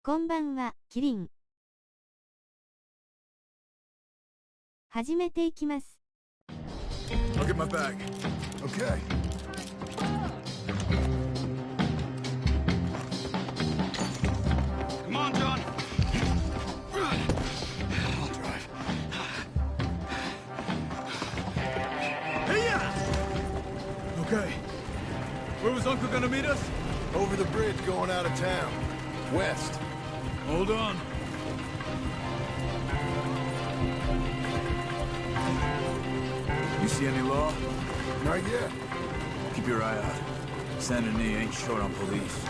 こんばんは、キリン。始めていきます。I'll get my bag. Okay. Come on, John. I'll drive. Hey-ya! Okay. Where was Uncle gonna meet us? Over the bridge going out of town. West. Hold on. You see any law? Not yet. Keep your eye out. Saint Denis ain't short on police.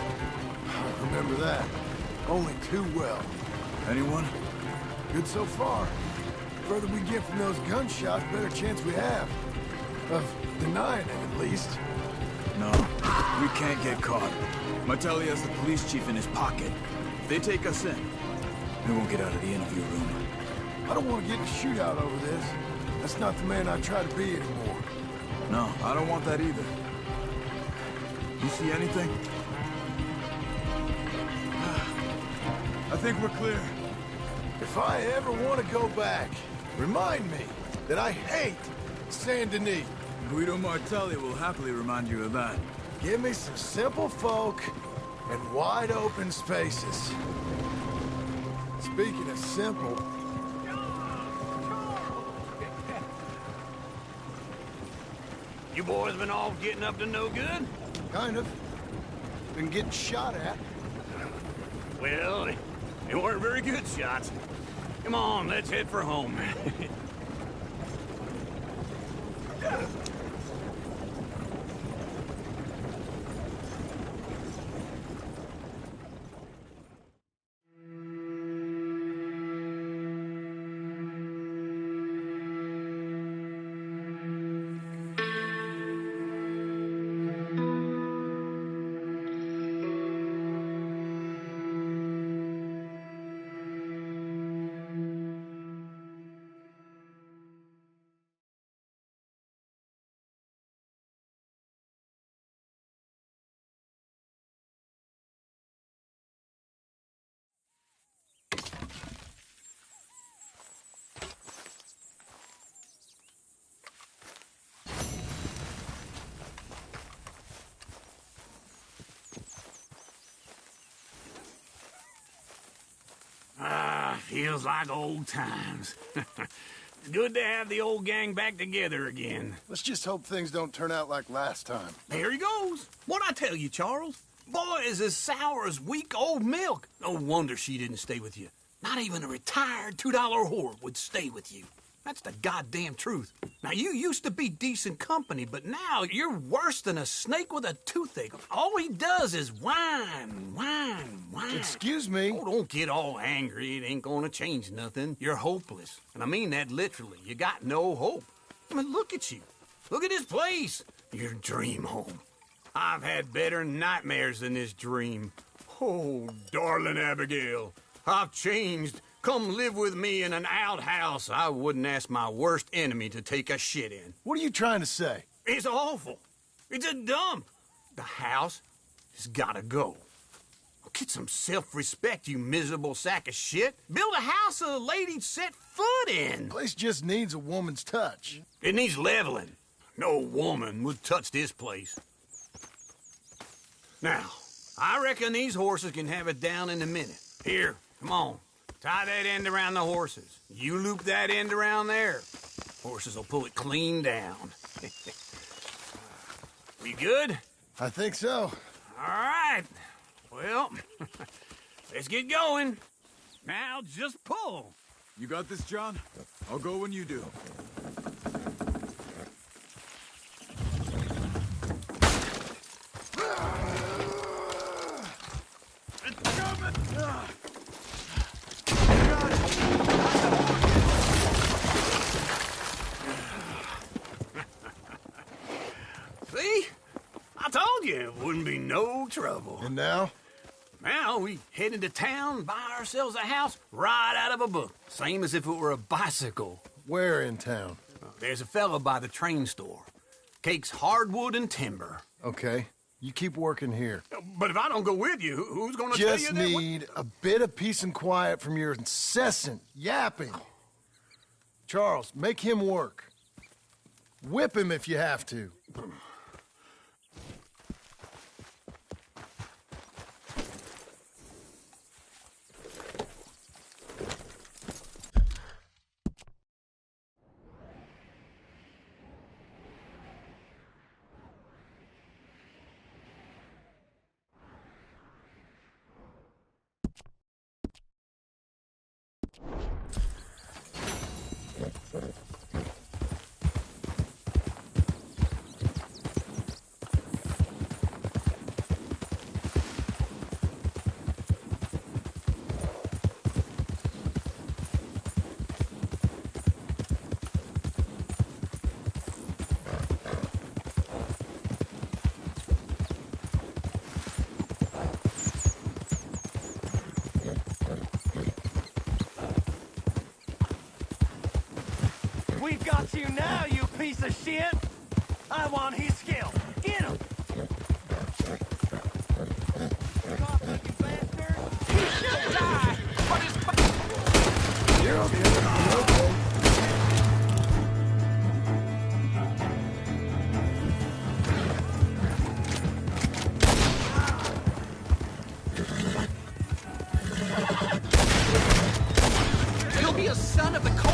Remember that. Only too well. Anyone? Good so far. Further we get from those gunshots, better chance we have. Of denying it, at least. No, we can't get caught. Matali has the police chief in his pocket. If they take us in, we won't get out of the interview room. I don't want to get in a shootout over this. That's not the man I try to be anymore. No, I don't want that either. You see anything? I think we're clear. If I ever want to go back, remind me that I hate Saint Denis. Guido Martelli will happily remind you of that. Give me some simple folk and wide open spaces. Speaking of simple... You boys been all getting up to no good? Kind of. Been getting shot at. Well, they weren't very good shots. Come on, let's head for home. Feels like old times. Good to have the old gang back together again. Let's just hope things don't turn out like last time. There he goes. What'd I tell you, Charles? Boy is as sour as weak old milk. No wonder she didn't stay with you. Not even a retired $2 whore would stay with you. That's the goddamn truth. Now, you used to be decent company, but now you're worse than a snake with a toothache. All he does is whine, whine, whine. Excuse me? Oh, don't get all angry. It ain't gonna change nothing. You're hopeless. And I mean that literally. You got no hope. I mean, look at you. Look at this place. Your dream home. I've had better nightmares than this dream. Oh, darling Abigail, I've changed. Come live with me in an outhouse I wouldn't ask my worst enemy to take a shit in. What are you trying to say? It's awful. It's a dump. The house has gotta go. Get some self-respect, you miserable sack of shit. Build a house a lady'd set foot in. The place just needs a woman's touch. It needs leveling. No woman would touch this place. Now, I reckon these horses can have it down in a minute. Here, come on. Tie that end around the horses. You loop that end around there. Horses will pull it clean down. We good? I think so. All right. Well, let's get going. Now just pull. You got this, John? I'll go when you do. It's coming. See? I told you it wouldn't be no trouble. And now? Now we head into town, buy ourselves a house right out of a book. Same as if it were a bicycle. Where in town? There's a fella by the train store. Cakes hardwood and timber. Okay. You keep working here. But if I don't go with you, who's gonna tell you Just that? need a bit of peace and quiet from your incessant yapping. Charles, make him work. Whip him if you have to. We've got you now, you piece of shit! I want his skill. Get him! Cough, you bastard! He should die! But his... You're okay. You'll be a son of the cold.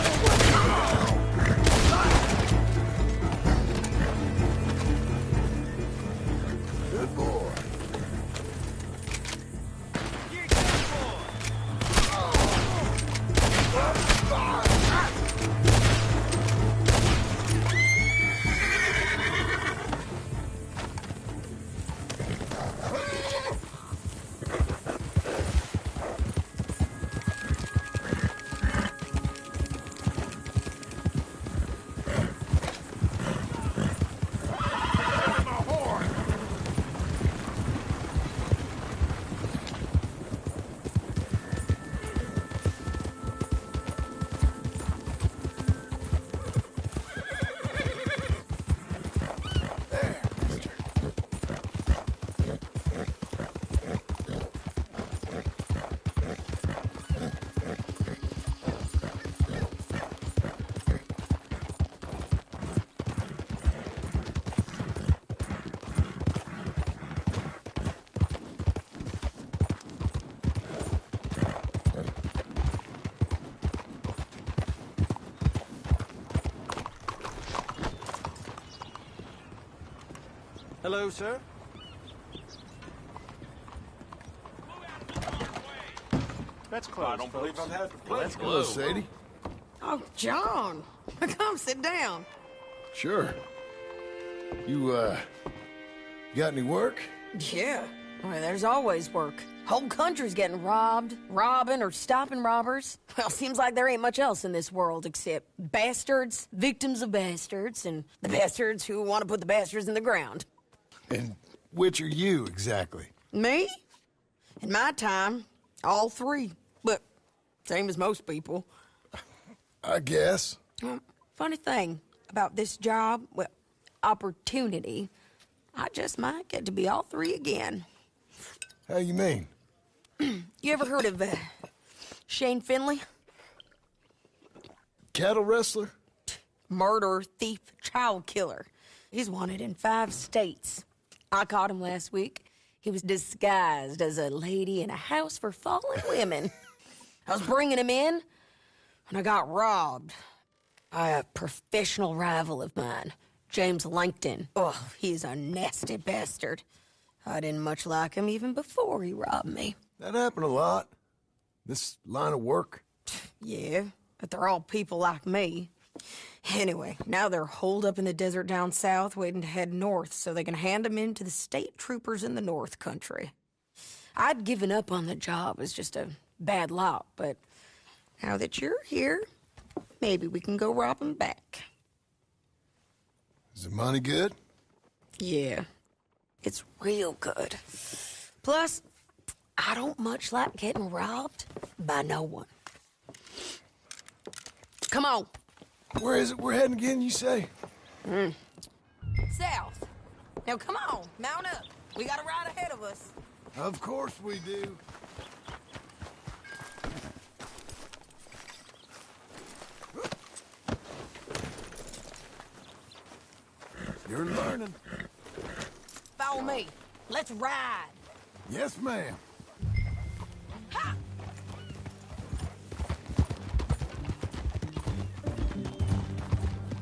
Good boy. You're good boy! Hello, sir. That's close. I don't believe I've had the Let's go, Sadie. Oh, John. Come sit down. Sure. You got any work? Yeah. Well, there's always work. Whole country's getting robbed, robbing, or stopping robbers. Well, seems like there ain't much else in this world except bastards, victims of bastards, and the bastards who want to put the bastards in the ground. And which are you, exactly? Me? In my time, all three. But same as most people. I guess. Funny thing about this job, well, opportunity, I just might get to be all three again. How you mean? You ever heard of Shane Finley? Cattle wrestler? Murderer, thief, child killer. He's wanted in 5 states. I caught him last week. He was disguised as a lady in a house for fallen women. I was bringing him in, and I got robbed by a professional rival of mine, James Langton. Oh, he's a nasty bastard. I didn't much like him even before he robbed me. That happened a lot. This line of work. Yeah, but they're all people like me. Anyway, now they're holed up in the desert down south, waiting to head north so they can hand them in to the state troopers in the north country. I'd given up on the job as just a bad lot, but now that you're here, maybe we can go rob them back. Is the money good? Yeah, it's real good. Plus, I don't much like getting robbed by no one. Come on. Where is it we're heading again, you say? South. Now, come on, mount up. We got a ride ahead of us. Of course we do. You're learning. Follow me. Let's ride. Yes, ma'am. Ha!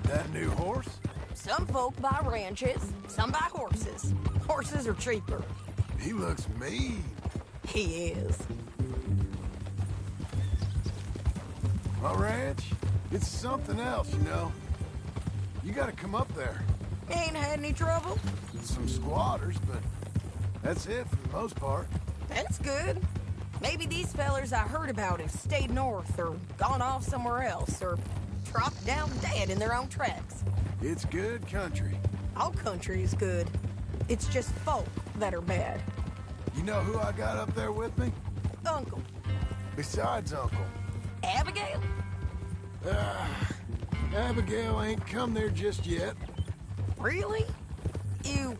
That new horse? Some folk buy ranches, some buy horses. Horses are cheaper. He looks mean. He is. My ranch, it's something else, you know. You gotta come up there. Ain't had any trouble? Some squatters, but that's it for the most part. That's good. Maybe these fellers I heard about have stayed north or gone off somewhere else or dropped down dead in their own tracks. It's good country. All country is good. It's just folk that are bad. You know who I got up there with me? Uncle. Besides Uncle. Abigail? Abigail ain't come there just yet. Really? You,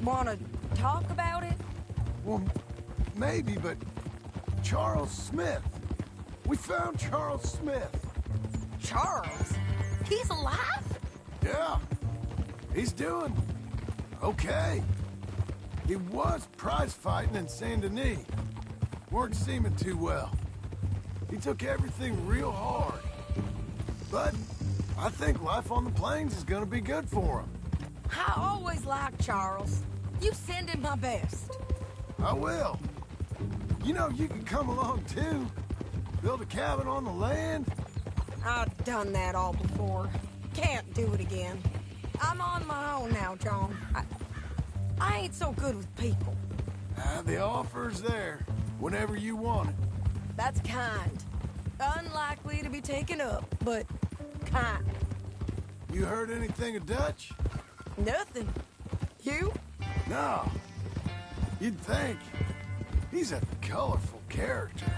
wanna talk about it? Well, maybe, but Charles Smith. We found Charles Smith. Charles? He's alive? Yeah. He's doing okay. He was prize fighting in Saint Denis. Weren't seeming too well. He took everything real hard. But I think life on the plains is gonna be good for him. I always liked Charles. You send him my best. I will. You know, you can come along too. Build a cabin on the land. I've done that all before. Can't do it again. I'm on my own now, John. I ain't so good with people. The offer's there whenever you want it. That's kind. Unlikely to be taken up, but kind. You heard anything of Dutch? Nothing. You? No. You'd think. He's a colorful character.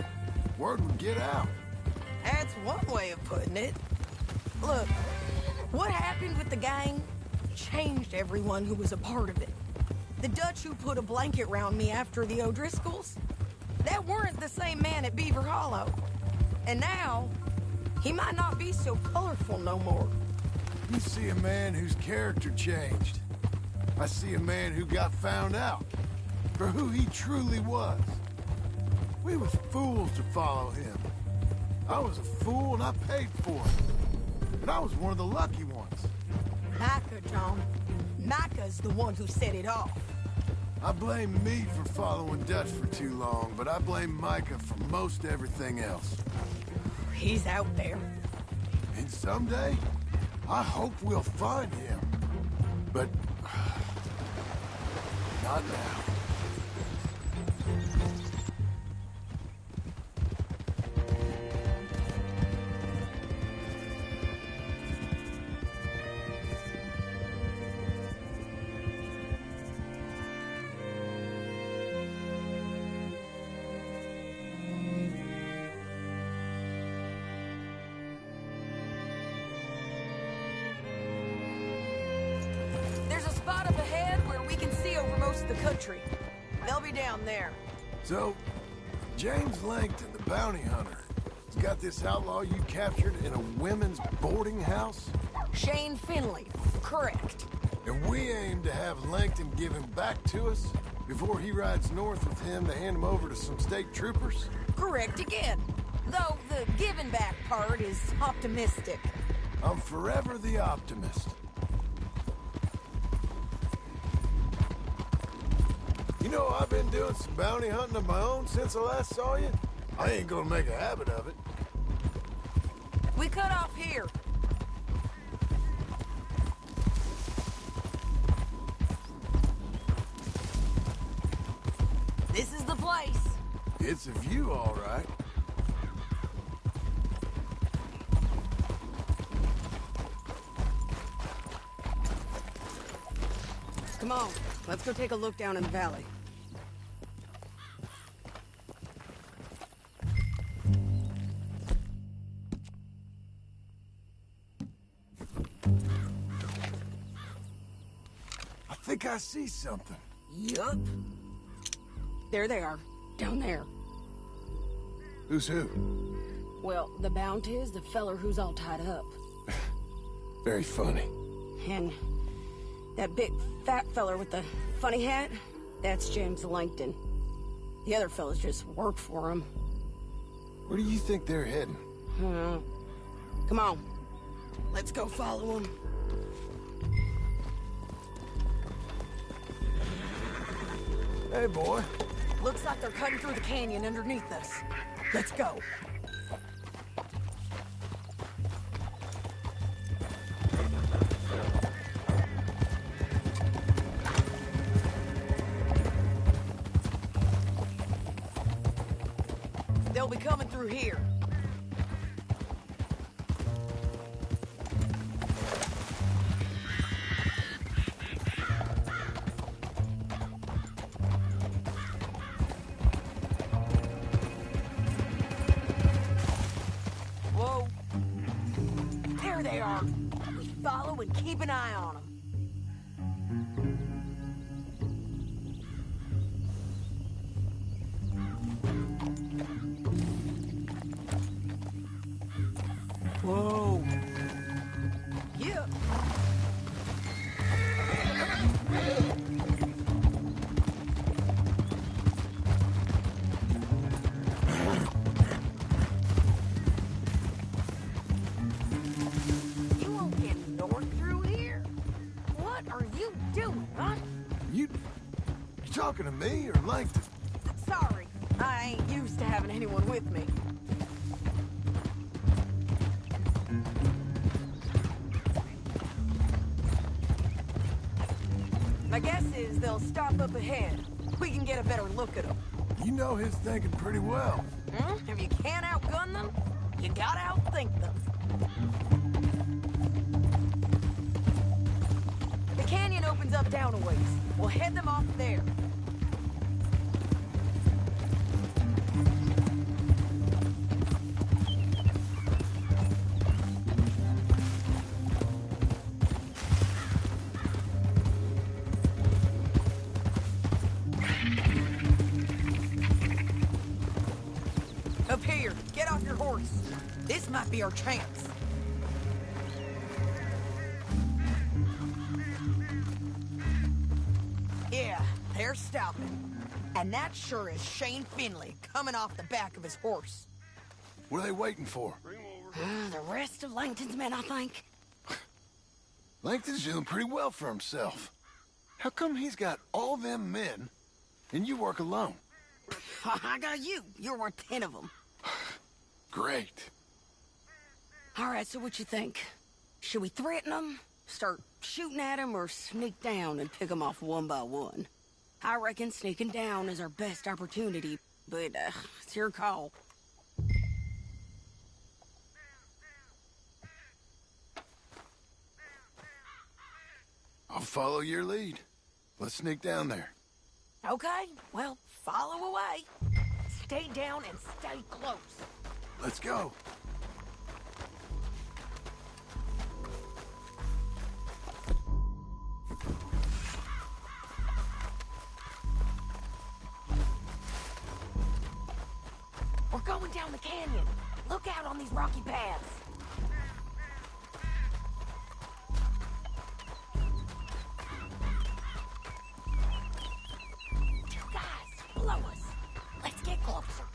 Word would get out. That's one way of putting it. Look, what happened with the gang changed everyone who was a part of it. The Dutch who put a blanket round me after the O'Driscolls, that weren't the same man at Beaver Hollow. And now, he might not be so colorful no more. You see a man whose character changed. I see a man who got found out for who he truly was. We was fools to follow him. I was a fool and I paid for it. But I was one of the lucky ones. Micah, John. Micah's the one who set it off. I blame me for following Dutch for too long, but I blame Micah for most everything else. He's out there. And someday, I hope we'll find him. But not now. There's a spot up ahead where we can see over most of the country. They'll be down there. So, James Langton, the bounty hunter, has got this outlaw you captured in a women's boarding house? Shane Finley. Correct. And we aim to have Langton give him back to us before he rides north with him to hand him over to some state troopers? Correct again. Though the giving back part is optimistic. I'm forever the optimist. You know, I've been doing some bounty hunting of my own since I last saw you. I ain't gonna make a habit of it. We cut off here. This is the place. It's a view, all right. Come on, let's go take a look down in the valley. I think I see something. Yup. There they are, down there. Who's who? Well, the bounty is the feller who's all tied up. Very funny. And that big fat feller with the funny hat, that's James Langton. The other fellas just work for him. Where do you think they're heading? Come on. Let's go follow him. Hey, boy. Looks like they're cutting through the canyon underneath us. Let's go. They'll be coming through here. Whoa. There they are. We follow and keep an eye on them. Whoa. Yeah. You won't get north through here? What are you doing, huh? You talking to me or Langton? Sorry, I ain't used to having anyone with me. My guess is they'll stop up ahead. We can get a better look at them. You know his thinking pretty well. If you can't outgun them, you gotta outthink them. The canyon opens up down a ways. We'll head them off there. Up here, get off your horse. This might be our chance. Yeah, they're stopping. And that sure is Shane Finley coming off the back of his horse. What are they waiting for? The rest of Langton's men, I think. Langton's doing pretty well for himself. How come he's got all them men and you work alone? I got you. You're worth 10 of them. Great. All right, so what you think? Should we threaten them, start shooting at them, or sneak down and pick them off one by one? I reckon sneaking down is our best opportunity, but it's your call. I'll follow your lead. Let's sneak down there. Okay, well, follow away. Stay down and stay close. Let's go. We're going down the canyon. Look out on these rocky paths. Two guys below us. Let's get closer.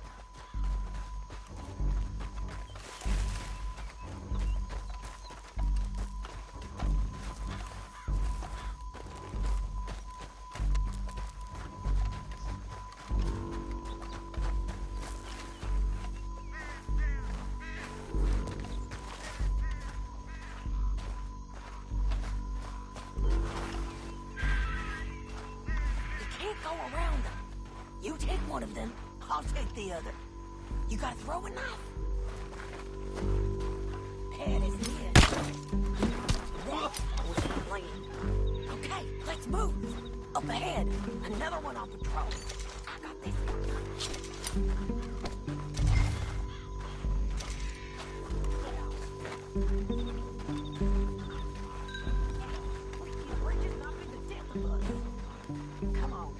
Go around them. You take one of them, I'll take the other. You got a throwing knife? Pad is in. That was the plan. Okay, let's move. Up ahead, another one on patrol. I got this. Bridges up into death of us. Come on.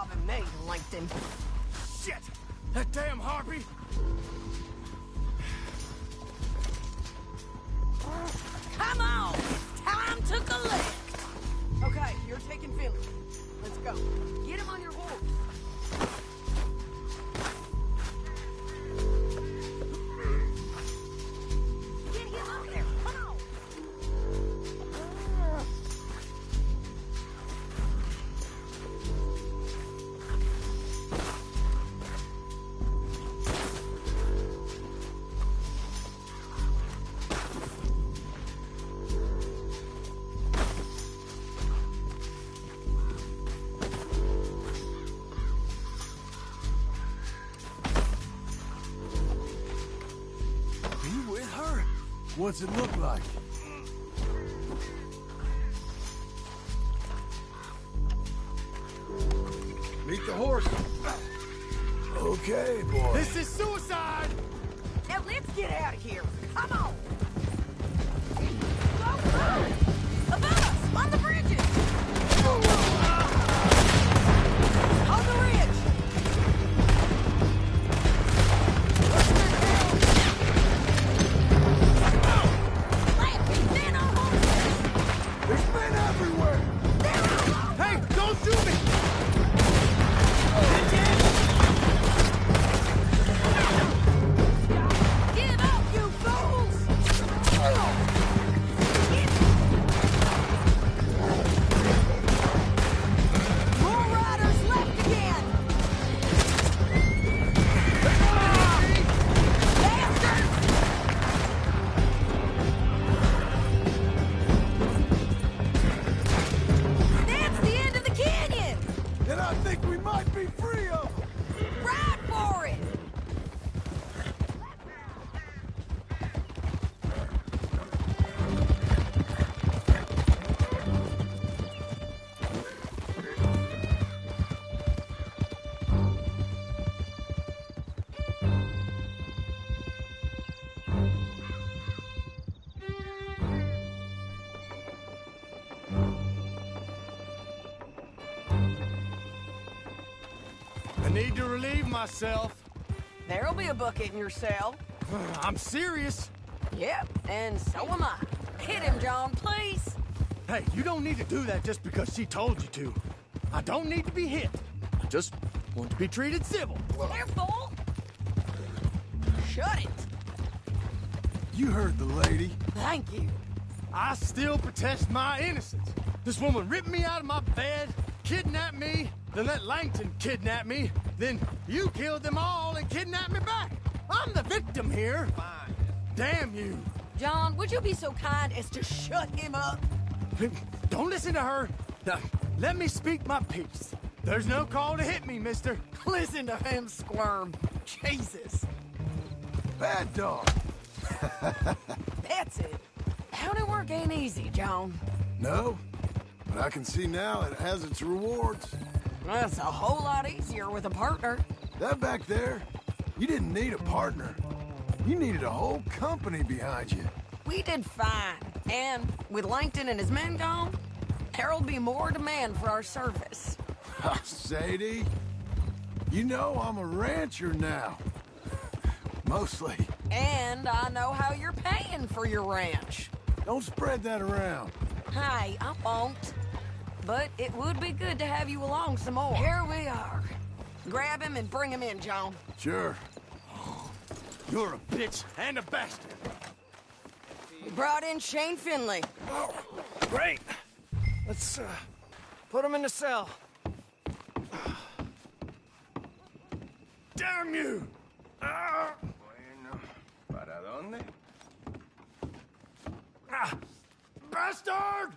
robbing me, Langton. Shit! That damn harpy! Come on! Time to collect! Okay, you're taking Philly. Let's go. Get him on your horse. Get him up there. Come on! What's it look like? Meet the horse. Okay, boy. This is suicide! Now let's get out of here. Come on! Go, go! Above us! On the bridges! On the ridge! There's men everywhere! Hey, don't shoot me! Give up, you fools! More riders left again! Bastards! That's the end of the canyon! And I think we might be free of them! Ride for it! I need to relieve myself. There'll be a bucket in your cell. I'm serious. Yep, and so am I. Hit him, John, please. Hey, you don't need to do that just because she told you to. I don't need to be hit. I just want to be treated civil. Careful! Shut it. You heard the lady. Thank you. I still protest my innocence. This woman ripped me out of my bed, kidnapped me, then let Langton kidnap me, then you killed them all and kidnapped me back. I'm the victim here. Fine. Damn you. John, would you be so kind as to shut him up? Don't listen to her. Now, let me speak my piece. There's no call to hit me, mister. Listen to him squirm. Jesus. Bad dog. That's it. County work ain't easy, John. No, but I can see now it has its rewards. That's a whole lot easier with a partner. That back there, you didn't need a partner. You needed a whole company behind you. We did fine. And with Langton and his men gone, there'll be more demand for our service. Sadie, you know I'm a rancher now. Mostly. And I know how you're paying for your ranch. Don't spread that around. Hey, I won't. But it would be good to have you along some more. Here we are. Grab him and bring him in, John. Sure. You're a bitch and a bastard. We brought in Shane Finley. Oh, great. Let's, put him in the cell. Damn you! Ah! Bueno, ¿para dónde? Ah! Bastard!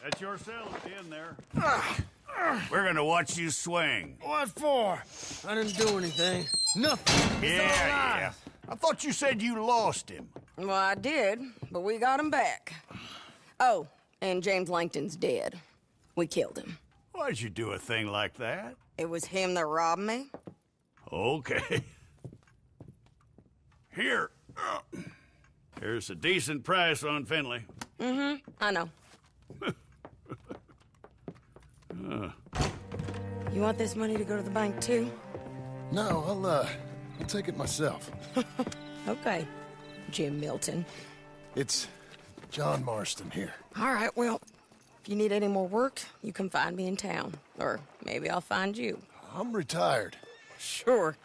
That's your cell at the end there. We're gonna watch you swing. What for? I didn't do anything. Nothing. He's all alive. I thought you said you lost him. Well, I did, but we got him back. Oh, and James Langton's dead. We killed him. Why'd you do a thing like that? It was him that robbed me. Okay. Here. Here's a decent price on Finley. I know. You want this money to go to the bank, too? No, I'll take it myself. Okay, Jim Milton. It's John Marston here. All right, well, if you need any more work, you can find me in town. Or maybe I'll find you. I'm retired. Sure.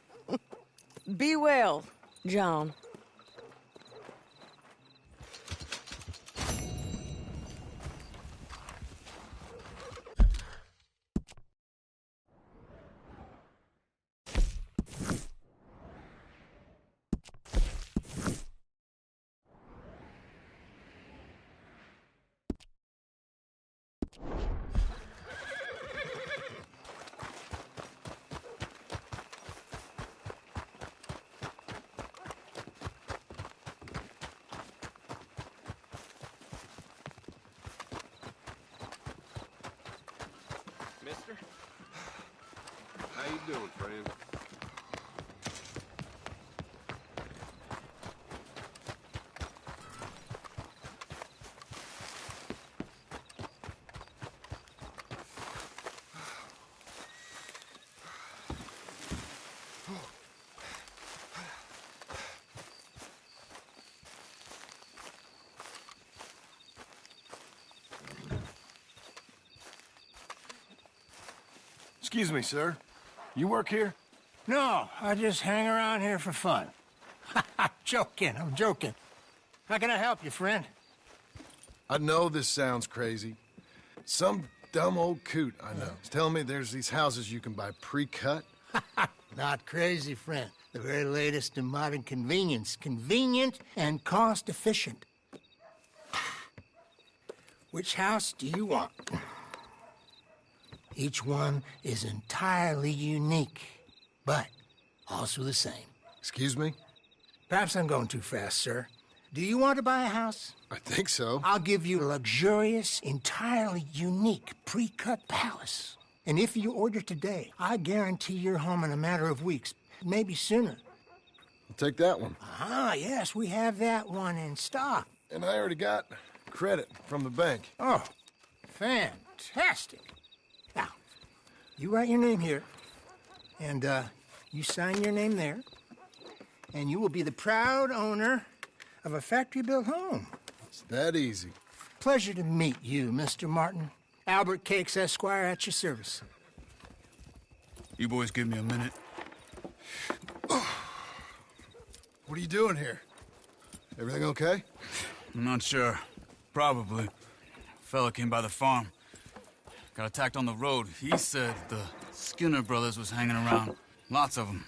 Be well, John. Mister? How you doing, friend? Excuse me, sir. You work here? No, I just hang around here for fun. I'm joking. How can I help you, friend? I know this sounds crazy. Some dumb old coot I know is telling me there's these houses you can buy pre-cut. Not crazy, friend. The very latest in modern convenience. Convenient and cost-efficient. Which house do you want? Each one is entirely unique, but also the same. Excuse me? Perhaps I'm going too fast, sir. Do you want to buy a house? I think so. I'll give you a luxurious, entirely unique pre-cut palace. And if you order today, I guarantee your home in a matter of weeks, maybe sooner. I'll take that one. Ah, yes, we have that one in stock. And I already got credit from the bank. Oh, fantastic. Now, you write your name here, and you sign your name there, and you will be the proud owner of a factory-built home. It's that easy. Pleasure to meet you, Mr. Martin. Albert Cakes, Esquire, at your service. You boys give me a minute. What are you doing here? Everything okay? I'm not sure. Probably. Fella came by the farm. Got attacked on the road. He said the Skinner brothers was hanging around. Lots of them.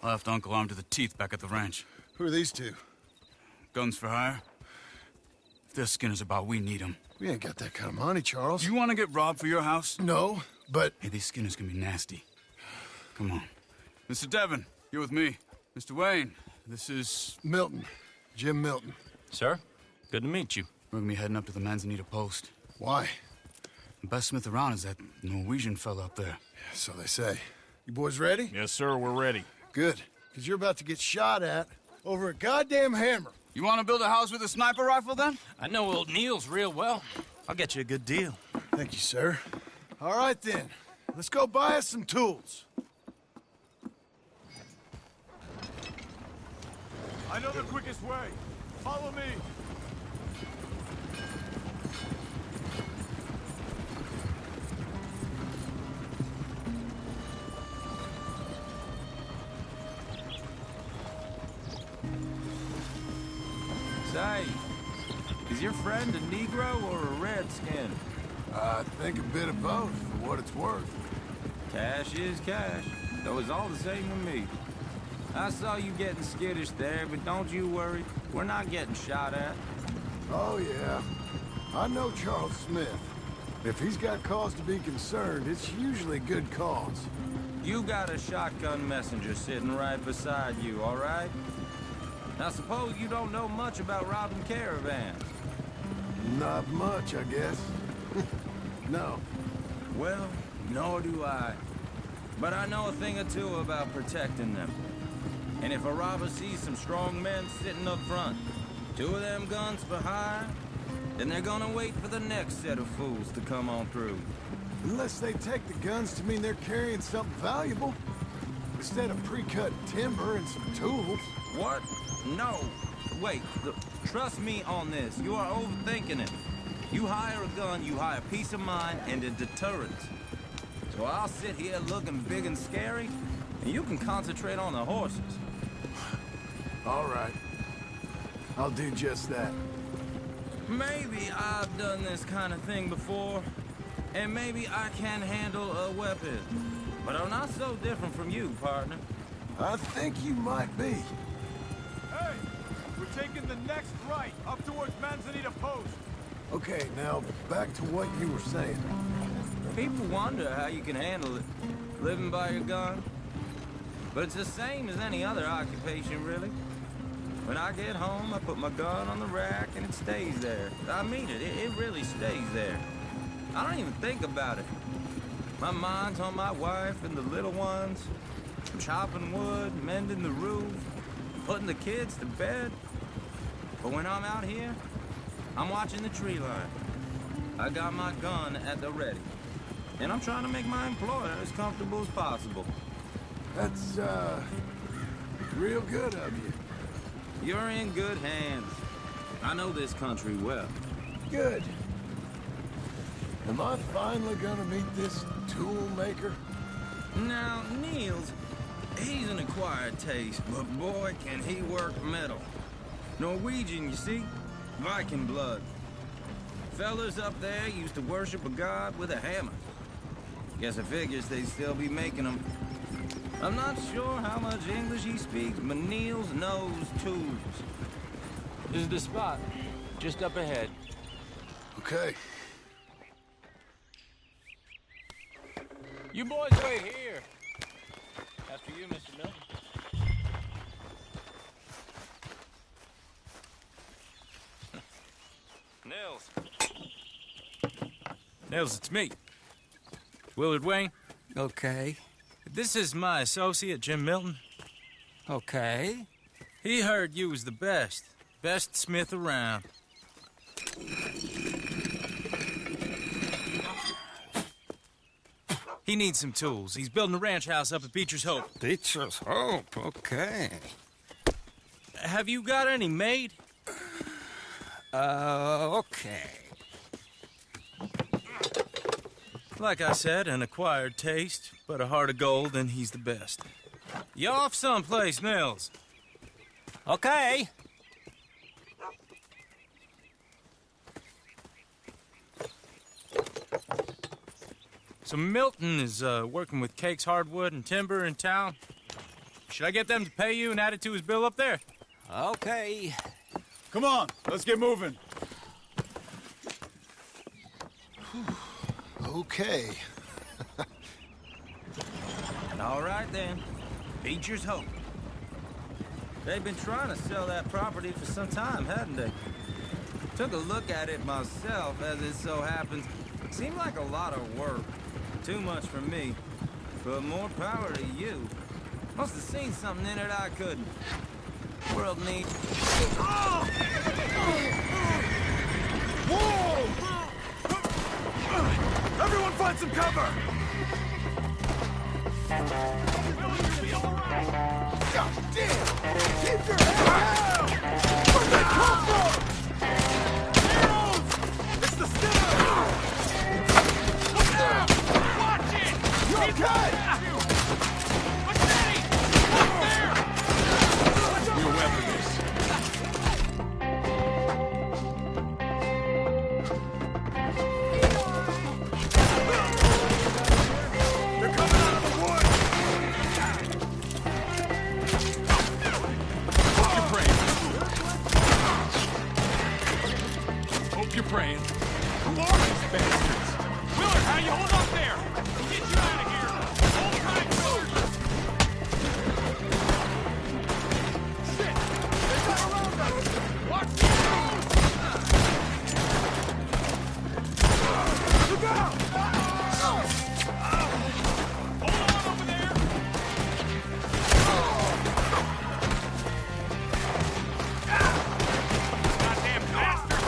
I left Uncle armed to the teeth back at the ranch. Who are these two? Guns for hire? If they're Skinner's about, we need them. We ain't got that kind of money, Charles. Do you want to get robbed for your house? No, but... Hey, these Skinners can be nasty. Come on. Mr. Devon, you're with me. Mr. Wayne, this is... Milton. Jim Milton. Sir, good to meet you. We're gonna be heading up to the Manzanita post. Why? The best smith around is that Norwegian fella up there. So they say. You boys ready? Yes, sir, we're ready. Good. Because you're about to get shot at over a goddamn hammer. You want to build a house with a sniper rifle, then? I know old Neil's real well. I'll get you a good deal. Thank you, sir. All right, then. Let's go buy us some tools. I know the quickest way. Follow me. Say, is your friend a Negro or a Redskin? I think a bit of both, for what it's worth. Cash is cash, though it's all the same with me. I saw you getting skittish there, but don't you worry. We're not getting shot at. Oh, yeah. I know Charles Smith. If he's got cause to be concerned, it's usually good cause. You got a shotgun messenger sitting right beside you, all right? Now, suppose you don't know much about robbing caravans. Not much, I guess. No. Well, nor do I. But I know a thing or two about protecting them. And if a robber sees some strong men sitting up front, 2 of them guns for hire, Then they're gonna wait for the next set of fools to come on through. Unless they take the guns to mean they're carrying something valuable. Instead of pre-cut timber and some tools. What? No. Wait, look, trust me on this. You are overthinking it. You hire a gun, you hire peace of mind and a deterrent. So I'll sit here looking big and scary, and you can concentrate on the horses. All right. I'll do just that. Maybe I've done this kind of thing before, and maybe I can handle a weapon. But I'm not so different from you, partner. I think you might be. Hey! We're taking the next right, up towards Manzanita Post. Okay, now back to what you were saying. People wonder how you can handle it, living by your gun. But it's the same as any other occupation, really. When I get home, I put my gun on the rack and it stays there. I mean it, it really stays there. I don't even think about it. My mind's on my wife and the little ones. I'm chopping wood, mending the roof, putting the kids to bed. But when I'm out here, I'm watching the tree line. I got my gun at the ready. And I'm trying to make my employer as comfortable as possible. That's, real good of you. You're in good hands. I know this country well. Good. Am I finally gonna meet this tool maker? Now, Niels, he's an acquired taste, but boy, can he work metal. Norwegian, you see? Viking blood. Fellas up there used to worship a god with a hammer. Guess I figures they'd still be making them. I'm not sure how much English he speaks, but Niels knows tools. This is the spot, just up ahead. Okay. You boys wait here. After you, Mr. Milton. Nils. Nils, it's me. Willard Wayne. Okay. This is my associate, Jim Milton. Okay. He heard you was the best. Best smith around. He needs some tools. He's building a ranch house up at Beecher's Hope. Beecher's Hope, okay. Have you got any made? Okay. Like I said, an acquired taste, but a heart of gold, and he's the best. You off someplace, Nils? Okay. So Milton is working with Cake's Hardwood and Timber in town. Should I get them to pay you and add it to his bill up there? Okay. Come on, let's get moving. Okay. All right, then. Beecher's Hope. They've been trying to sell that property for some time, hadn't they? Took a look at it myself, as it so happens. Seemed like a lot of work. Too much for me. But more power to you. Must have seen something in it I couldn't. World needs... Whoa! Everyone find some cover! God damn! Keep your head down! Where'd they come from? Arrows! It's the Skinner! Watch it! You okay? What's that? Up there! Your weapon is... You're praying. Who are these bastards? Willard, how you hold up there? We'll get you out of here. Hold tight, Willard. Shit! They got around us! Watch the road! Look out! Hold on over there. Goddamn bastard!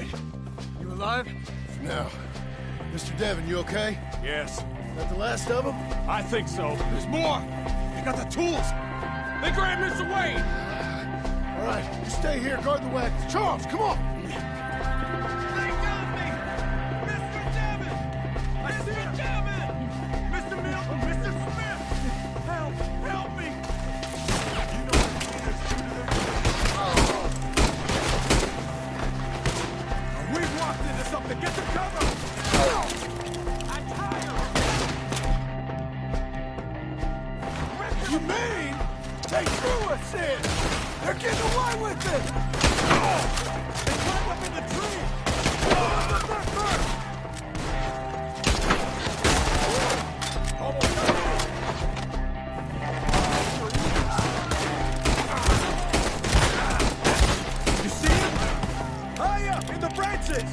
right. You alive? Now, Mr. Devon, you okay? Yes. Is that the last of them? I think so. There's more! They got the tools! They grabbed Mr. Wade! All right, you stay here, guard the wagons. Charles, come on! They got me! Mr. Devon! Mr. Devon! Mr. Milton! Mr. Smith! Help! Help me! You know what I mean? We've walked into something! Get to cover! I'm tired! You mean they threw us in? They're getting away with it! They climbed up in the tree! Almost got it! You see him? High up in the branches!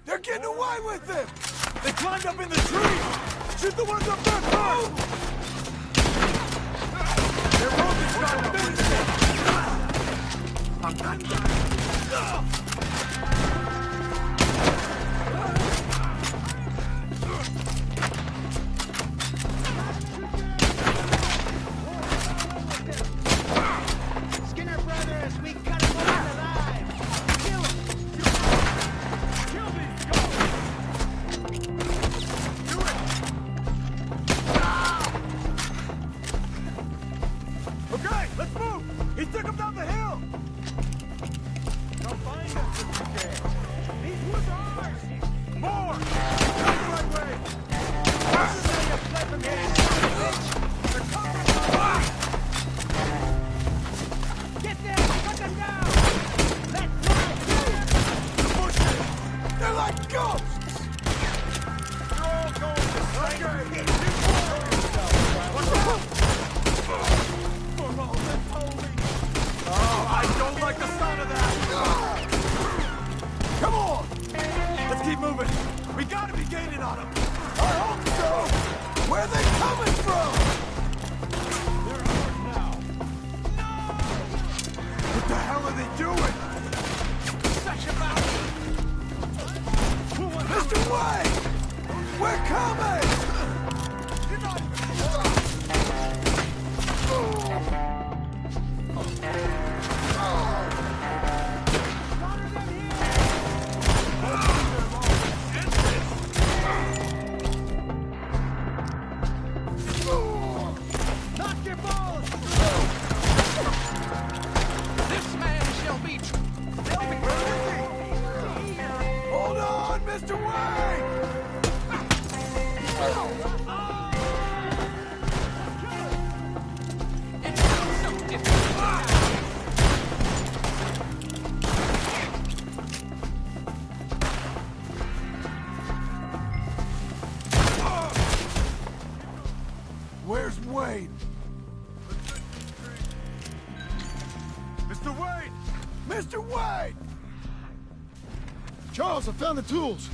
They're getting away with it! They climbed up in the tree! Shoot the ones up there first! Their rope is starting to finish Skinner brothers, we cut him off alive! Kill him! Kill these guys! Do it! Okay, let's move! He took him down the hill! Come find us if you can! These woods are ours! More! Go the right way! This is how you play from here, bitch! They're coming! Get them! Cut them down! Let's ride! Push it! They're like ghosts! You're all going to stay! Oh, I don't like the sound of that! Come on! Let's keep moving! We gotta be gaining on them! I hope so! Where are they coming from? They're ours now! No! What the hell are they doing? Such about it! Mr. Wade! We're coming! You're not even... Knock your balls! This man shall be... Hold on, Mr. Wade! It's so difficult. Where's Wade? Mr. Wade! Mr. Wade! Charles, I found the tools.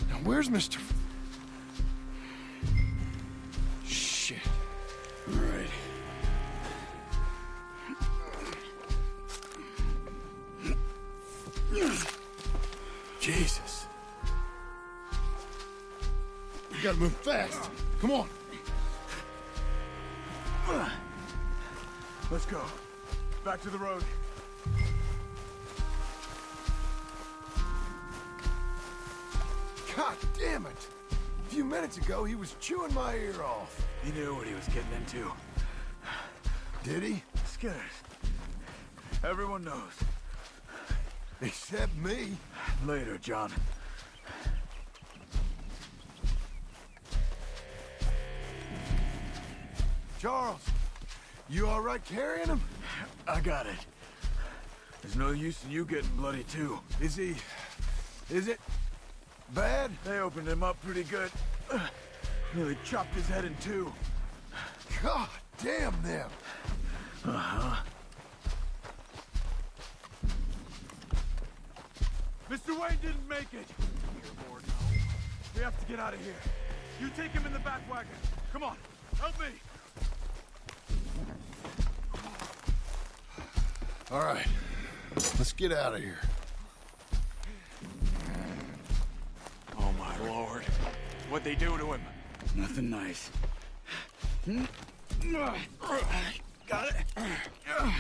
Now, where's Mr. Shit. All right. Jesus. You gotta move fast. Come on. Let's go. Back to the road. God damn it! A few minutes ago, he was chewing my ear off. He knew what he was getting into. Did he? Skinners. Everyone knows. Except me. Later, John. Charles, you all right carrying him? I got it. There's no use in you getting bloody, too. Is he... is it bad? They opened him up pretty good. Nearly chopped his head in two. God damn them. Uh-huh. Mr. Wayne didn't make it. Dear Lord, no. We have to get out of here. You take him in the back wagon. Come on, help me. All right, let's get out of here. Oh, my Lord. What'd they do to him? Nothing nice. Got it. Gotta go.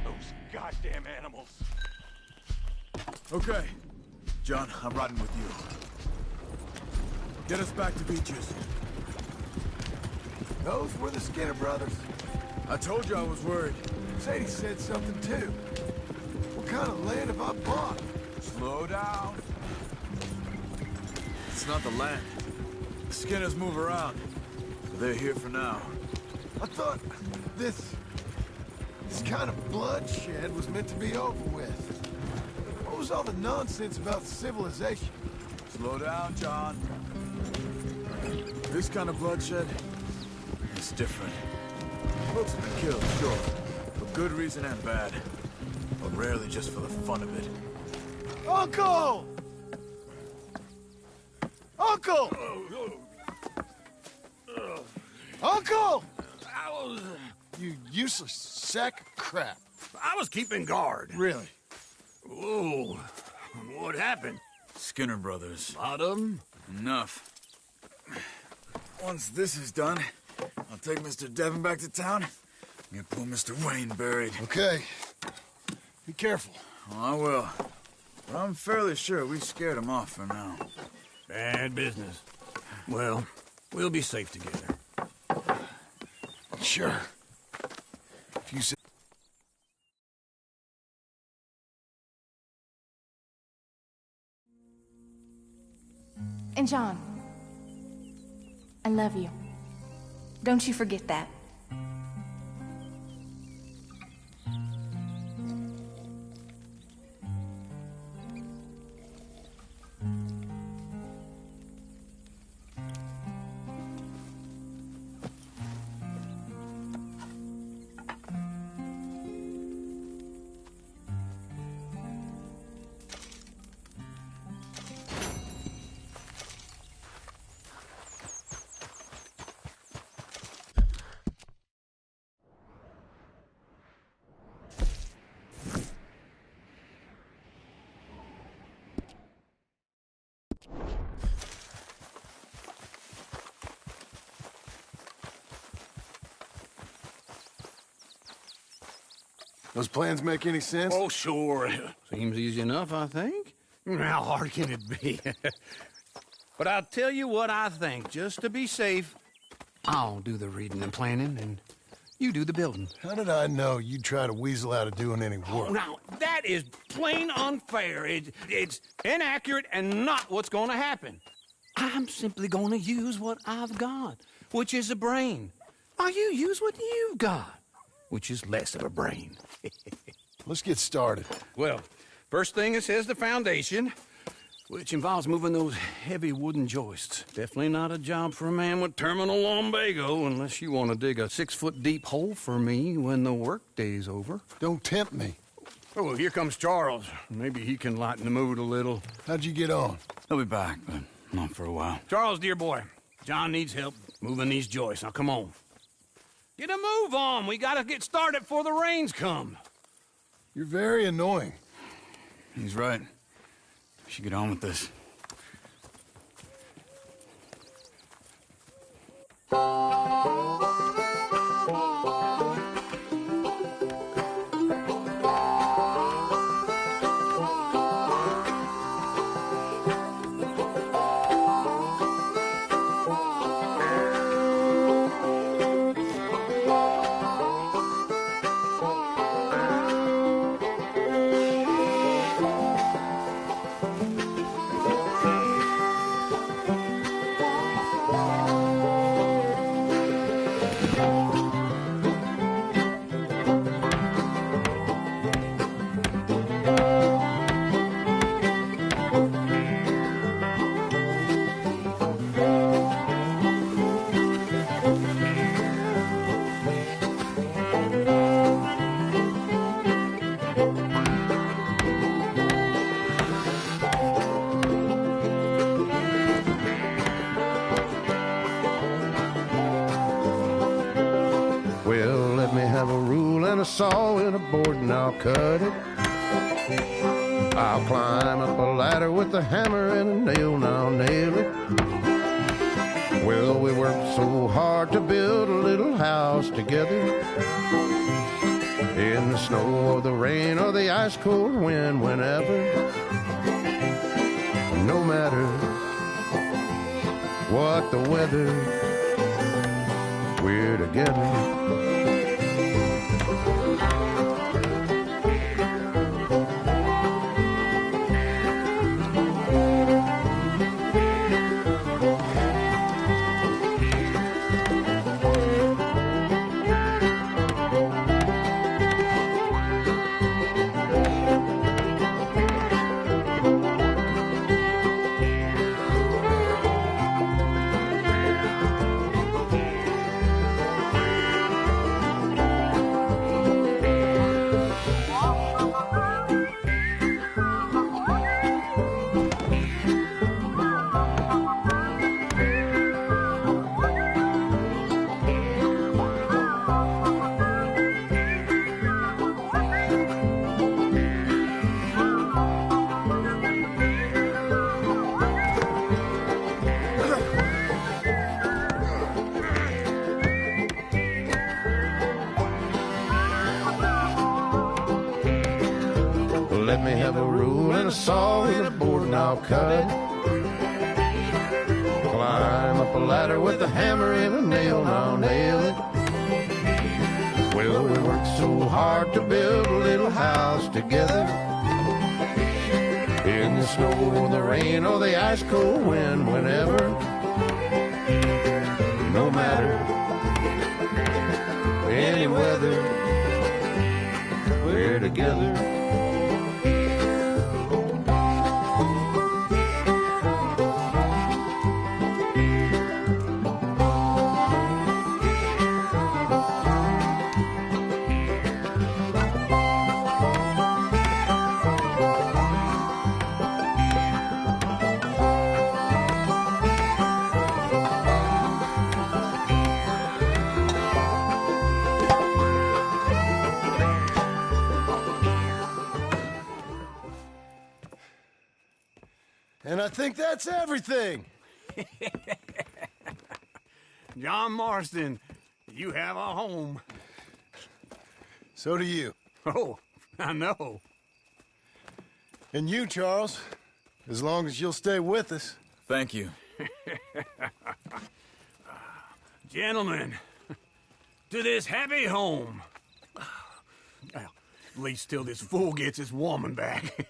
Those goddamn animals. Okay. John, I'm riding with you. Get us back to Beaches. Those were the Skinner brothers. I told you I was worried. Sadie said something too. What kind of land have I bought? Slow down. It's not the land. The Skinners move around. But they're here for now. I thought this kind of bloodshed was meant to be over with. What was all the nonsense about civilization? Slow down, John. This kind of bloodshed is different. Folks have been killed, sure. For good reason and bad. But rarely just for the fun of it. Uncle! Uncle! Uncle! You useless sack of crap. I was keeping guard. Really? Whoa. What happened? Skinner brothers. A lot of them? Enough. Once this is done, I'll take Mr. Devon back to town and get poor Mr. Wayne buried. Okay. Be careful. Oh, I will. But I'm fairly sure we scared him off for now. Bad business. Well, we'll be safe together. Sure. If you say... And John, I love you. Don't you forget that. Those plans make any sense? Oh, sure. Seems easy enough, I think. How hard can it be? But I'll tell you what I think. Just to be safe, I'll do the reading and planning, and you do the building. How did I know you'd try to weasel out of doing any work? Now, that is plain unfair. It's inaccurate and not what's going to happen. I'm simply going to use what I've got, which is a brain. While you use what you've got, which is less of a brain. Let's get started. Well, first thing it says the foundation, which involves moving those heavy wooden joists. Definitely not a job for a man with terminal lumbago unless you want to dig a 6-foot deep hole for me when the workday's over. Don't tempt me. Oh, well, here comes Charles. Maybe he can lighten the mood a little. How'd you get on? He'll be back, but not for a while. Charles, dear boy, John needs help moving these joists. Now, come on. Get a move on. We gotta get started before the rains come. You're very annoying. He's right. We should get on with this. a saw and a board and I'll cut it. I'll climb up a ladder with a hammer and a nail and I'll nail it. Well, we worked so hard to build a little house together. In the snow or the rain or the ice cold wind, whenever. No matter what the weather, we're together. Let me have a rule and a saw and a board and I'll cut it. Climb up a ladder with a hammer and a nail and I'll nail it. Well, we worked so hard to build a little house together. In the snow or the rain or the ice cold wind, whenever. No matter any weather, we're together. And I think that's everything. John Marston, you have a home. So do you. Oh, I know. And you, Charles, as long as you'll stay with us. Thank you. Gentlemen, to this happy home. Well, at least till this fool gets his woman back.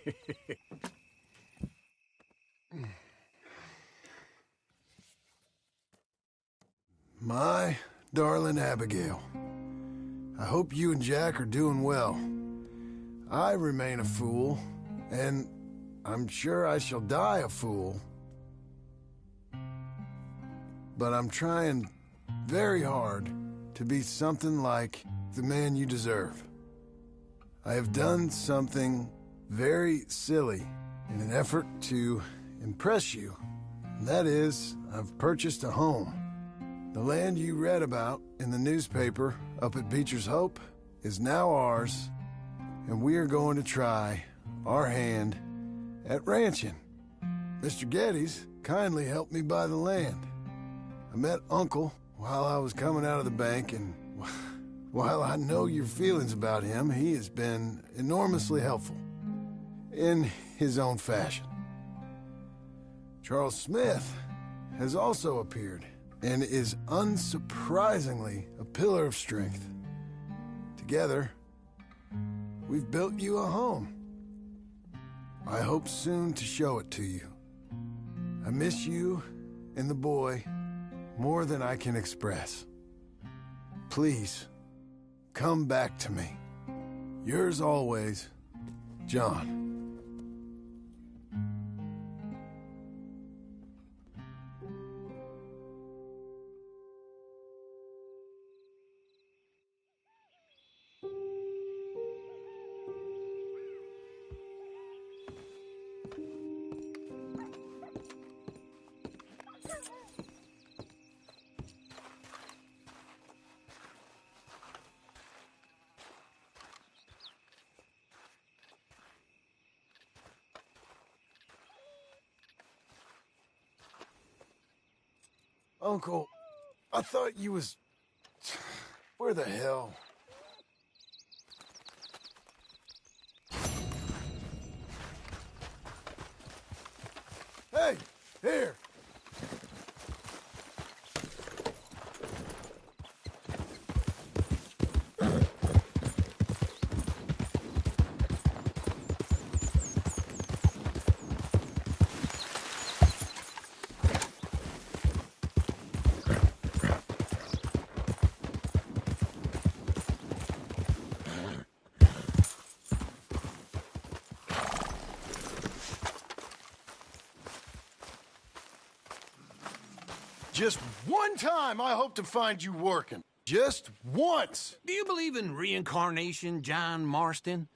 My darling Abigail, I hope you and Jack are doing well. I remain a fool, and I'm sure I shall die a fool. But I'm trying very hard to be something like the man you deserve. I have done something very silly in an effort to impress you. And that is, I've purchased a home. The land you read about in the newspaper up at Beecher's Hope is now ours, and we are going to try our hand at ranching. Mr. Geddes kindly helped me buy the land. I met Uncle while I was coming out of the bank, and while I know your feelings about him, he has been enormously helpful in his own fashion. Charles Smith has also appeared and is unsurprisingly a pillar of strength. Together, we've built you a home. I hope soon to show it to you. I miss you and the boy more than I can express. Please, come back to me. Yours always, John. Uncle, I thought you was... Where the hell? Hey, here. Just one time I hope to find you working. Just once. Do you believe in reincarnation, John Marston?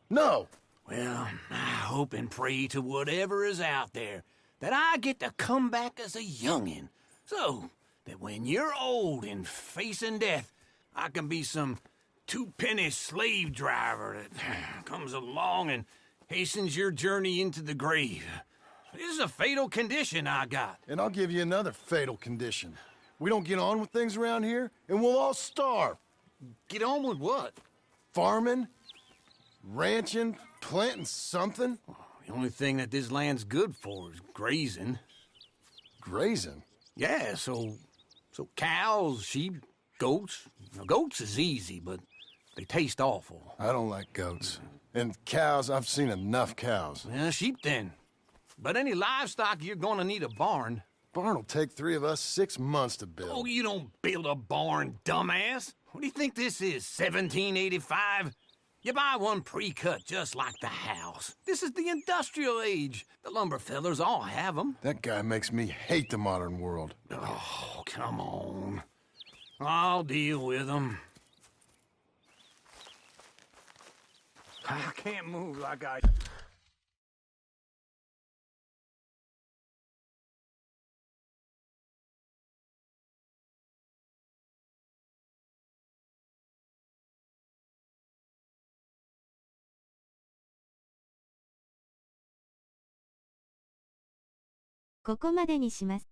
No. Well, I hope and pray to whatever is out there that I get to come back as a youngin', so that when you're old and facing death, I can be some two-penny slave driver that comes along and hastens your journey into the grave. This is a fatal condition I got. And I'll give you another fatal condition. We don't get on with things around here, and we'll all starve. Get on with what? Farming, ranching, planting something. The only thing that this land's good for is grazing. Grazing? Yeah, so cows, sheep, goats. Now, goats is easy, but they taste awful. I don't like goats. And cows, I've seen enough cows. Sheep then. But any livestock, you're gonna need a barn. Barn will take 3 of us 6 months to build. Oh, you don't build a barn, dumbass. What do you think this is, 1785? You buy one pre-cut just like the house. This is the industrial age. The lumber fellers all have them. That guy makes me hate the modern world. Oh, come on. I'll deal with them. I can't move like I...ここまでにします。